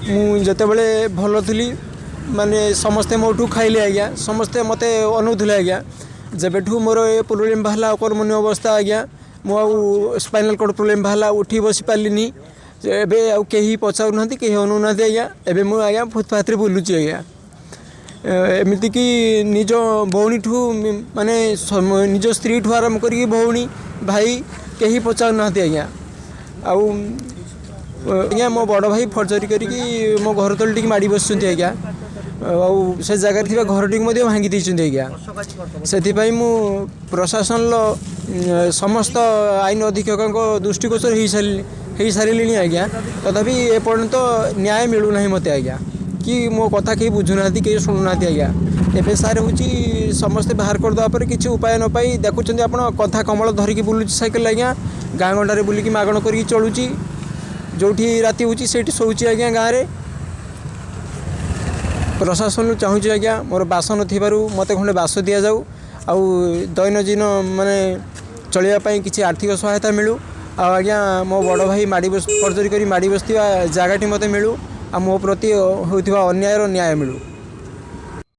मुझे भल थी माने समस्ते मोठू खाइले आज्ञा समस्ते मत अनौले आज्ञा जबठू मोर ये प्रोब्लेम बाहला कर्मण्य अवस्था आज्ञा मु स्पाइनल कॉर्ड प्रोब्लेम बाहला उठी बसी पार्लिनी एबे आउ कहीं पचारू ना कहीं अनौना आज्ञा एबे मु आज्ञा फुटपाथ बुलूची आज्ञा एमती कि निज भौणी ठू माने निज स्त्री ठू आरम्भ करी भौणी भाई कहीं पचारू ना आज्ञा आउ आज्ञा मो बड़ भाई फर्जरी करके मो घर तले टी माड़ी बस आज्ञा से जगार थी घर टी भांगी देते आज्ञा से मु प्रशासन समस्त आईन अधीक्षक दृष्टिगोचर हो सारे आज्ञा तथापि एपर्यंत न्याय मिलूना मत आज्ञा कि मो कथा कहीं बुझुना कहीं शुणुना आज्ञा एवं सार हूँ समस्ते बाहर करदेपर किसी उपाय न पाई देखुं आप कथा कमल धरिकी बुलूची साइकेल आज्ञा गाँ गंडारे बुलिकी मागण कर चलुची जो राति हूँ से शोची आज्ञा गाँव में प्रशासन चाहूँगी आज्ञा मोर बास न मत खंडे बास दि जाऊ आउ दैनंदिन माने चलवाई किसी आर्थिक सहायता मिलू आज्ञा मो बड़ भाई माड़ी फर्जरी कर माड़ी बसवा जगह मत मिलू आ मो प्रति होता अन्याय न्याय मिलू।